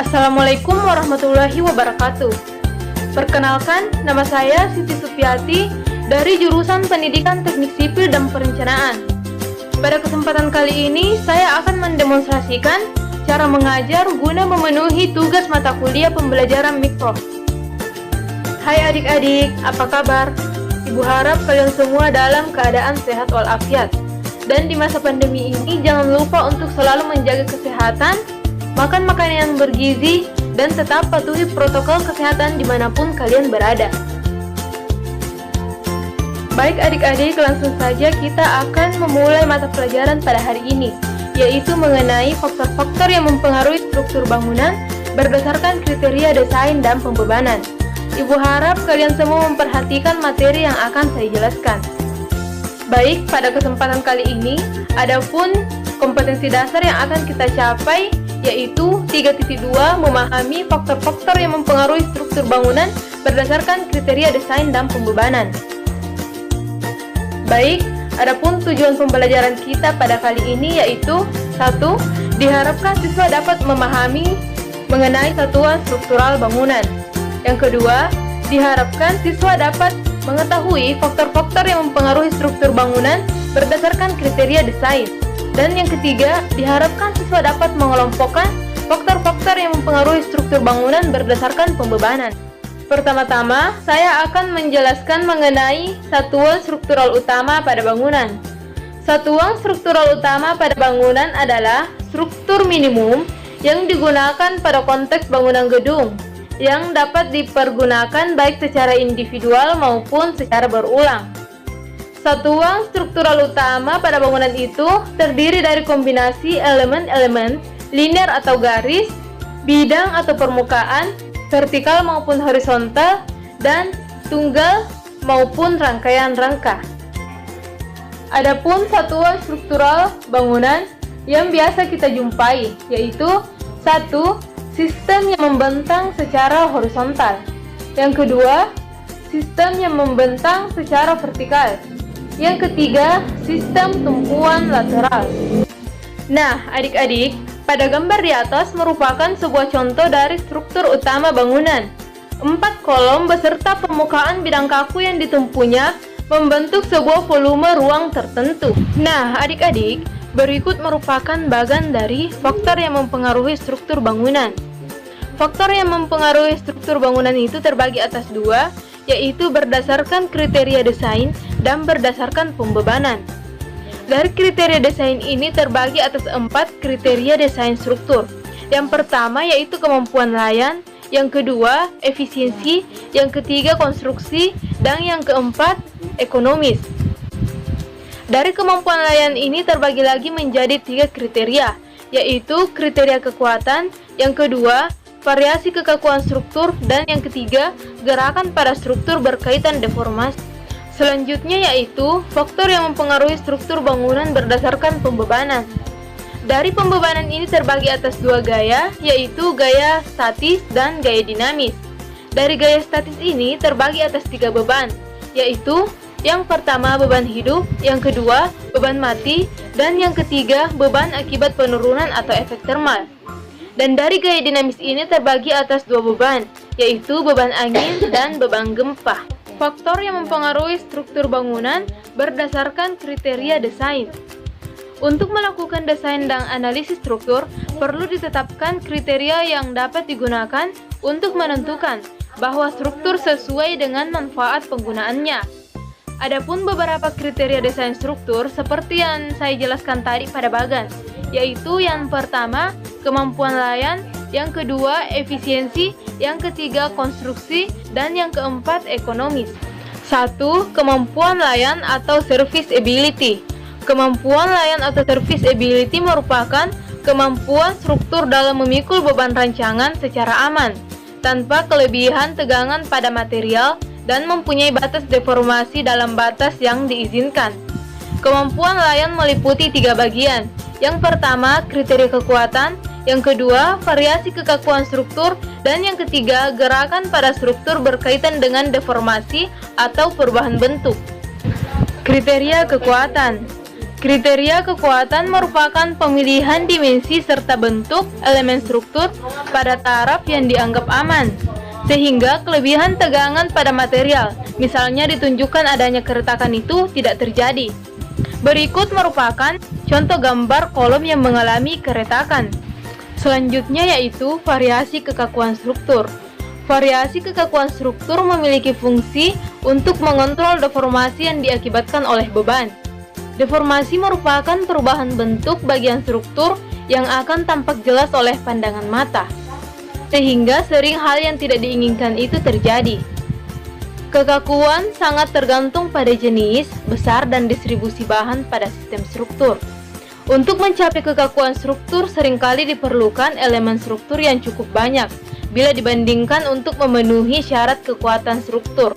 Assalamualaikum warahmatullahi wabarakatuh. Perkenalkan, nama saya Siti Supiati dari jurusan Pendidikan Teknik Sipil dan Perencanaan. Pada kesempatan kali ini, saya akan mendemonstrasikan cara mengajar guna memenuhi tugas mata kuliah pembelajaran mikro. Hai adik-adik, apa kabar? Ibu harap kalian semua dalam keadaan sehat walafiat. Dan di masa pandemi ini, jangan lupa untuk selalu menjaga kesehatan, makan makanan yang bergizi, dan tetap patuhi protokol kesehatan dimanapun kalian berada. Baik adik-adik, langsung saja kita akan memulai mata pelajaran pada hari ini, yaitu mengenai faktor-faktor yang mempengaruhi struktur bangunan berdasarkan kriteria desain dan pembebanan. Ibu harap kalian semua memperhatikan materi yang akan saya jelaskan. Baik, pada kesempatan kali ini, adapun kompetensi dasar yang akan kita capai yaitu 3.2 memahami faktor-faktor yang mempengaruhi struktur bangunan berdasarkan kriteria desain dan pembebanan. Baik, adapun tujuan pembelajaran kita pada kali ini yaitu 1. Diharapkan siswa dapat memahami mengenai satuan struktural bangunan. Yang kedua, diharapkan siswa dapat mengetahui faktor-faktor yang mempengaruhi struktur bangunan berdasarkan kriteria desain. Dan yang ketiga, diharapkan siswa dapat mengelompokkan faktor-faktor yang mempengaruhi struktur bangunan berdasarkan pembebanan. Pertama-tama, saya akan menjelaskan mengenai satuan struktural utama pada bangunan. Satuan struktural utama pada bangunan adalah struktur minimum yang digunakan pada konteks bangunan gedung, yang dapat dipergunakan baik secara individual maupun secara berulang. Satuan struktural utama pada bangunan itu terdiri dari kombinasi elemen-elemen linear atau garis, bidang atau permukaan, vertikal maupun horizontal, dan tunggal maupun rangkaian rangka. Adapun satuan struktural bangunan yang biasa kita jumpai yaitu 1. Sistem yang membentang secara horizontal. Yang kedua, sistem yang membentang secara vertikal. Yang ketiga, sistem tumpuan lateral. Nah, adik-adik, pada gambar di atas merupakan sebuah contoh dari struktur utama bangunan. 4 kolom beserta permukaan bidang kaku yang ditempuhnya membentuk sebuah volume ruang tertentu. Nah, adik-adik, berikut merupakan bagian dari faktor yang mempengaruhi struktur bangunan. Faktor yang mempengaruhi struktur bangunan itu terbagi atas 2, yaitu berdasarkan kriteria desain dan berdasarkan pembebanan. Dari kriteria desain ini terbagi atas 4 kriteria desain struktur. Yang pertama yaitu kemampuan layan, yang kedua efisiensi, yang ketiga konstruksi, dan yang keempat ekonomis. Dari kemampuan layan ini terbagi lagi menjadi 3 kriteria, yaitu kriteria kekuatan, yang kedua variasi kekakuan struktur, dan yang ketiga, gerakan pada struktur berkaitan deformasi. Selanjutnya yaitu faktor yang mempengaruhi struktur bangunan berdasarkan pembebanan. Dari pembebanan ini terbagi atas 2 gaya, yaitu gaya statis dan gaya dinamis. Dari gaya statis ini terbagi atas 3 beban, yaitu yang pertama beban hidup, yang kedua beban mati, dan yang ketiga beban akibat penurunan atau efek termal. Dan dari gaya dinamis ini terbagi atas 2 beban, yaitu beban angin dan beban gempa. Faktor yang mempengaruhi struktur bangunan berdasarkan kriteria desain. Untuk melakukan desain dan analisis struktur, perlu ditetapkan kriteria yang dapat digunakan untuk menentukan bahwa struktur sesuai dengan manfaat penggunaannya. Adapun beberapa kriteria desain struktur seperti yang saya jelaskan tadi pada bagan, yaitu yang pertama kemampuan layan, yang kedua efisiensi, yang ketiga konstruksi, dan yang keempat ekonomis. 1. Kemampuan layan atau service ability. Kemampuan layan atau service ability merupakan kemampuan struktur dalam memikul beban rancangan secara aman, tanpa kelebihan tegangan pada material, dan mempunyai batas deformasi dalam batas yang diizinkan. Kemampuan layan meliputi 3 bagian. Yang pertama, kriteria kekuatan, yang kedua, variasi kekakuan struktur, dan yang ketiga, gerakan pada struktur berkaitan dengan deformasi atau perubahan bentuk. Kriteria kekuatan. Kriteria kekuatan merupakan pemilihan dimensi serta bentuk elemen struktur pada taraf yang dianggap aman, sehingga kelebihan tegangan pada material, misalnya ditunjukkan adanya keretakan itu tidak terjadi. Berikut merupakan contoh gambar kolom yang mengalami keretakan. Selanjutnya yaitu variasi kekakuan struktur. Variasi kekakuan struktur memiliki fungsi untuk mengontrol deformasi yang diakibatkan oleh beban. Deformasi merupakan perubahan bentuk bagian struktur yang akan tampak jelas oleh pandangan mata, sehingga sering hal yang tidak diinginkan itu terjadi. Kekakuan sangat tergantung pada jenis, besar, dan distribusi bahan pada sistem struktur. Untuk mencapai kekakuan struktur seringkali diperlukan elemen struktur yang cukup banyak bila dibandingkan untuk memenuhi syarat kekuatan struktur.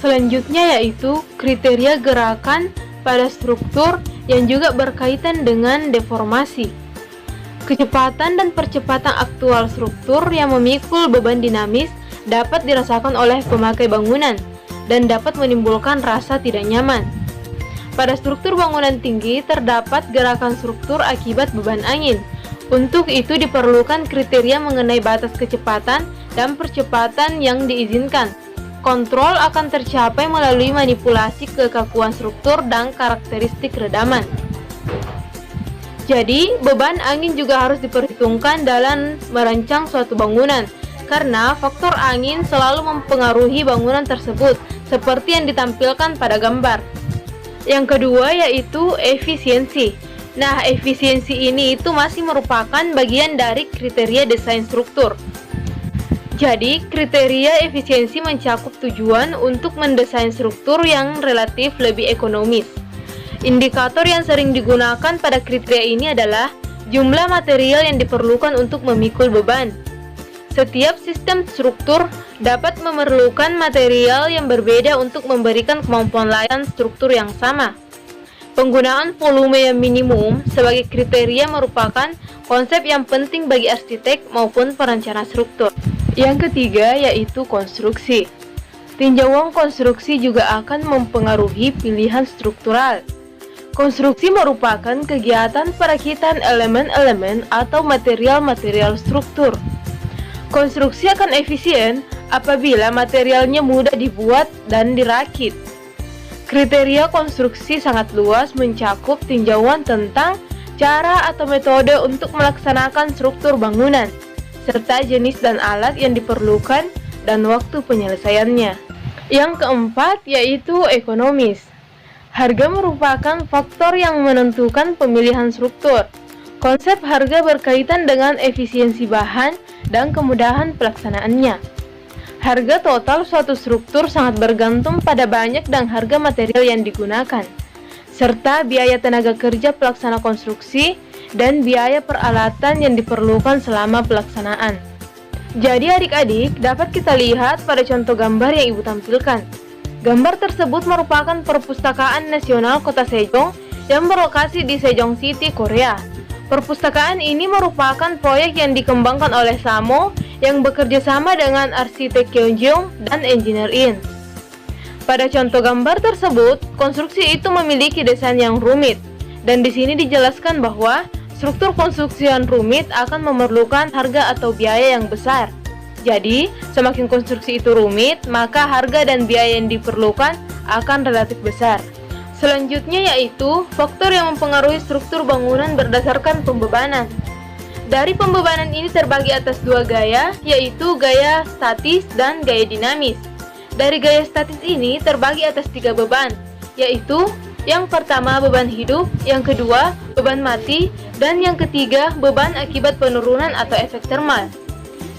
Selanjutnya yaitu kriteria gerakan pada struktur yang juga berkaitan dengan deformasi. Kecepatan dan percepatan aktual struktur yang memikul beban dinamis dapat dirasakan oleh pemakai bangunan dan dapat menimbulkan rasa tidak nyaman. Pada struktur bangunan tinggi terdapat gerakan struktur akibat beban angin. Untuk itu diperlukan kriteria mengenai batas kecepatan dan percepatan yang diizinkan. Kontrol akan tercapai melalui manipulasi kekakuan struktur dan karakteristik redaman. Jadi, beban angin juga harus diperhitungkan dalam merancang suatu bangunan, karena faktor angin selalu mempengaruhi bangunan tersebut, seperti yang ditampilkan pada gambar. Yang kedua yaitu efisiensi. Nah, efisiensi ini itu masih merupakan bagian dari kriteria desain struktur. Jadi, kriteria efisiensi mencakup tujuan untuk mendesain struktur yang relatif lebih ekonomis. Indikator yang sering digunakan pada kriteria ini adalah jumlah material yang diperlukan untuk memikul beban. Setiap sistem struktur dapat memerlukan material yang berbeda untuk memberikan kemampuan layan struktur yang sama. Penggunaan volume yang minimum sebagai kriteria merupakan konsep yang penting bagi arsitek maupun perencana struktur. Yang ketiga yaitu konstruksi. Tinjauan konstruksi juga akan mempengaruhi pilihan struktural. Konstruksi merupakan kegiatan perakitan elemen-elemen atau material-material struktur. Konstruksi akan efisien apabila materialnya mudah dibuat dan dirakit. Kriteria konstruksi sangat luas mencakup tinjauan tentang cara atau metode untuk melaksanakan struktur bangunan, serta jenis dan alat yang diperlukan dan waktu penyelesaiannya. Yang keempat yaitu ekonomis. Harga merupakan faktor yang menentukan pemilihan struktur. Konsep harga berkaitan dengan efisiensi bahan dan kemudahan pelaksanaannya. Harga total suatu struktur sangat bergantung pada banyak dan harga material yang digunakan, serta biaya tenaga kerja pelaksana konstruksi dan biaya peralatan yang diperlukan selama pelaksanaan. Jadi adik-adik, dapat kita lihat pada contoh gambar yang Ibu tampilkan. Gambar tersebut merupakan Perpustakaan Nasional Kota Sejong yang berlokasi di Sejong City, Korea. Perpustakaan ini merupakan proyek yang dikembangkan oleh Samo yang bekerja sama dengan arsitek Kyunjung dan engineer In. Pada contoh gambar tersebut, konstruksi itu memiliki desain yang rumit, dan di sini dijelaskan bahwa struktur konstruksi yang rumit akan memerlukan harga atau biaya yang besar. Jadi, semakin konstruksi itu rumit, maka harga dan biaya yang diperlukan akan relatif besar. Selanjutnya yaitu faktor yang mempengaruhi struktur bangunan berdasarkan pembebanan. Dari pembebanan ini terbagi atas dua gaya, yaitu gaya statis dan gaya dinamis. Dari gaya statis ini terbagi atas 3 beban, yaitu yang pertama beban hidup, yang kedua beban mati, dan yang ketiga beban akibat penurunan atau efek termal.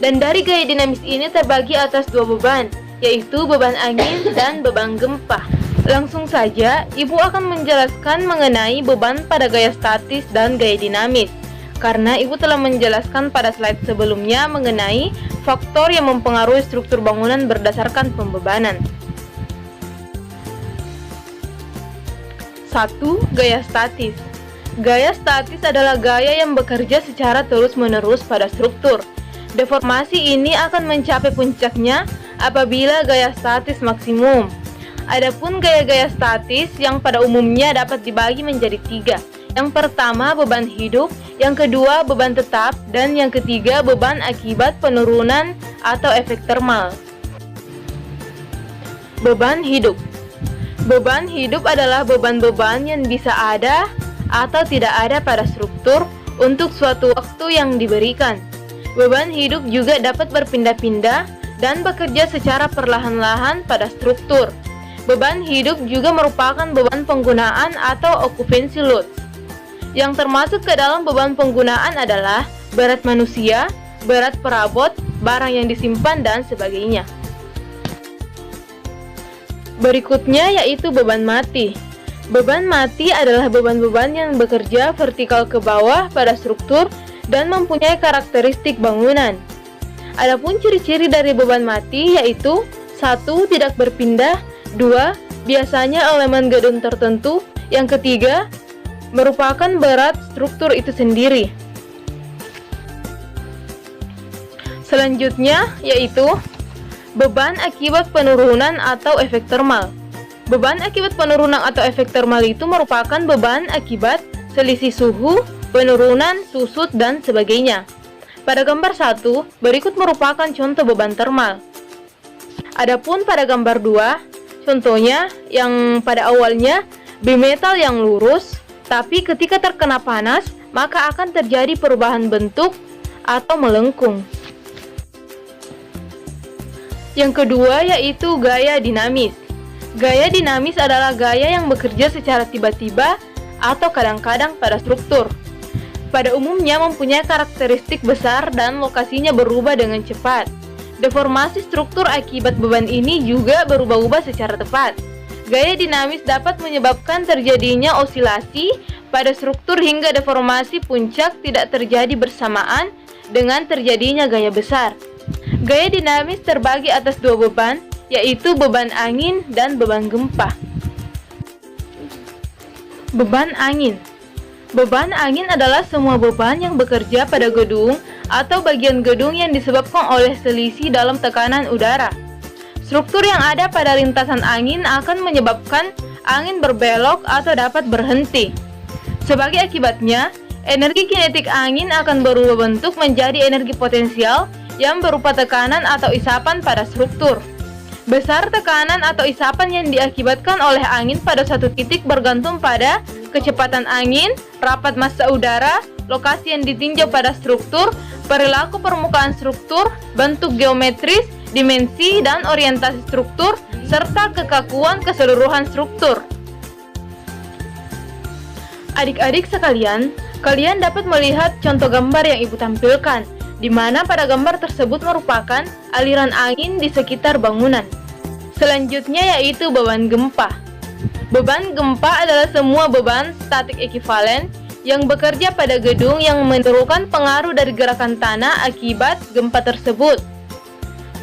Dan dari gaya dinamis ini terbagi atas 2 beban, yaitu beban angin dan beban gempa. Langsung saja, Ibu akan menjelaskan mengenai beban pada gaya statis dan gaya dinamis, karena Ibu telah menjelaskan pada slide sebelumnya mengenai faktor yang mempengaruhi struktur bangunan berdasarkan pembebanan. 1. Gaya statis. Gaya statis adalah gaya yang bekerja secara terus-menerus pada struktur. Deformasi ini akan mencapai puncaknya apabila gaya statis maksimum. Adapun gaya-gaya statis yang pada umumnya dapat dibagi menjadi 3. Yang pertama beban hidup, yang kedua beban tetap, dan yang ketiga beban akibat penurunan atau efek termal. Beban hidup. Beban hidup adalah beban-beban yang bisa ada atau tidak ada pada struktur untuk suatu waktu yang diberikan. Beban hidup juga dapat berpindah-pindah dan bekerja secara perlahan-lahan pada struktur. Beban hidup juga merupakan beban penggunaan atau occupancy load. Yang termasuk ke dalam beban penggunaan adalah berat manusia, berat perabot, barang yang disimpan, dan sebagainya. Berikutnya yaitu beban mati. Beban mati adalah beban-beban yang bekerja vertikal ke bawah pada struktur dan mempunyai karakteristik bangunan. Adapun ciri-ciri dari beban mati yaitu 1. Tidak berpindah, 2. Biasanya elemen gedung tertentu, yang ketiga merupakan berat struktur itu sendiri. Selanjutnya yaitu beban akibat penurunan atau efek termal. Beban akibat penurunan atau efek termal itu merupakan beban akibat selisih suhu, penurunan, susut, dan sebagainya. Pada gambar 1, berikut merupakan contoh beban termal. Adapun pada gambar 2, contohnya yang pada awalnya bimetal yang lurus, tapi ketika terkena panas, maka akan terjadi perubahan bentuk atau melengkung. Yang kedua yaitu gaya dinamis. Gaya dinamis adalah gaya yang bekerja secara tiba-tiba atau kadang-kadang pada struktur. Pada umumnya mempunyai karakteristik besar dan lokasinya berubah dengan cepat. Deformasi struktur akibat beban ini juga berubah-ubah secara tepat. Gaya dinamis dapat menyebabkan terjadinya osilasi pada struktur hingga deformasi puncak tidak terjadi bersamaan dengan terjadinya gaya besar. Gaya dinamis terbagi atas 2 beban, yaitu beban angin dan beban gempa. Beban angin. Beban angin adalah semua beban yang bekerja pada gedung atau bagian gedung yang disebabkan oleh selisih dalam tekanan udara. Struktur yang ada pada lintasan angin akan menyebabkan angin berbelok atau dapat berhenti. Sebagai akibatnya, energi kinetik angin akan berubah bentuk menjadi energi potensial yang berupa tekanan atau isapan pada struktur. Besar tekanan atau isapan yang diakibatkan oleh angin pada satu titik bergantung pada kecepatan angin, rapat massa udara, lokasi yang ditinjau pada struktur, perilaku permukaan struktur, bentuk geometris, dimensi dan orientasi struktur, serta kekakuan keseluruhan struktur. Adik-adik sekalian, kalian dapat melihat contoh gambar yang ibu tampilkan, di mana pada gambar tersebut merupakan aliran angin di sekitar bangunan. Selanjutnya yaitu beban gempa. Beban gempa adalah semua beban statik ekuivalen yang bekerja pada gedung yang menimbulkan pengaruh dari gerakan tanah akibat gempa tersebut.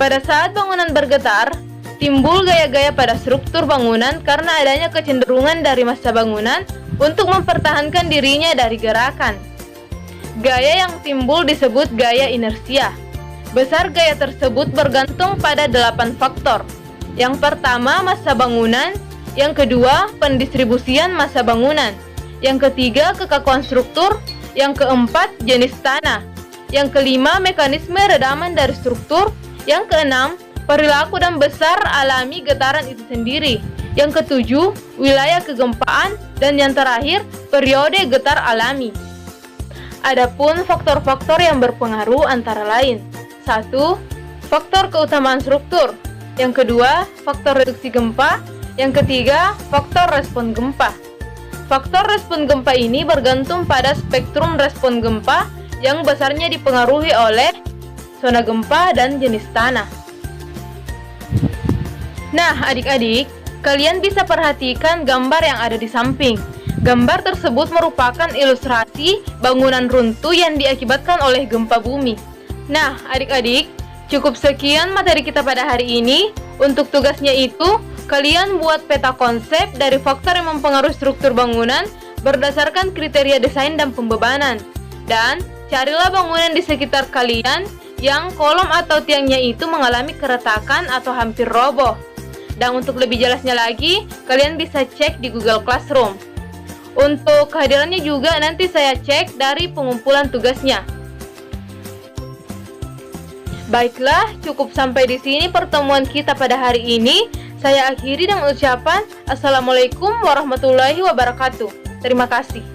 Pada saat bangunan bergetar, timbul gaya-gaya pada struktur bangunan karena adanya kecenderungan dari massa bangunan untuk mempertahankan dirinya dari gerakan. Gaya yang timbul disebut gaya inersia. Besar gaya tersebut bergantung pada 8 faktor. Yang pertama, massa bangunan. Yang kedua, pendistribusian massa bangunan. Yang ketiga, kekakuan struktur. Yang keempat, jenis tanah. Yang kelima, mekanisme redaman dari struktur. Yang keenam, perilaku dan besar alami getaran itu sendiri. Yang ketujuh, wilayah kegempaan. Dan yang terakhir, periode getar alami. Adapun faktor-faktor yang berpengaruh antara lain: 1. Faktor keutamaan struktur. Yang kedua, faktor reduksi gempa. Yang ketiga, faktor respon gempa. Faktor respon gempa ini bergantung pada spektrum respon gempa yang besarnya dipengaruhi oleh zona gempa dan jenis tanah. Nah, adik-adik, kalian bisa perhatikan gambar yang ada di samping. Gambar tersebut merupakan ilustrasi bangunan runtuh yang diakibatkan oleh gempa bumi. Nah, adik-adik, cukup sekian materi kita pada hari ini. Untuk tugasnya itu, kalian buat peta konsep dari faktor yang mempengaruhi struktur bangunan berdasarkan kriteria desain dan pembebanan. Dan carilah bangunan di sekitar kalian yang kolom atau tiangnya itu mengalami keretakan atau hampir roboh. Dan untuk lebih jelasnya lagi, kalian bisa cek di Google Classroom. Untuk kehadirannya juga nanti saya cek dari pengumpulan tugasnya. Baiklah, cukup sampai di sini pertemuan kita pada hari ini. Saya akhiri dengan ucapan Assalamualaikum warahmatullahi wabarakatuh. Terima kasih.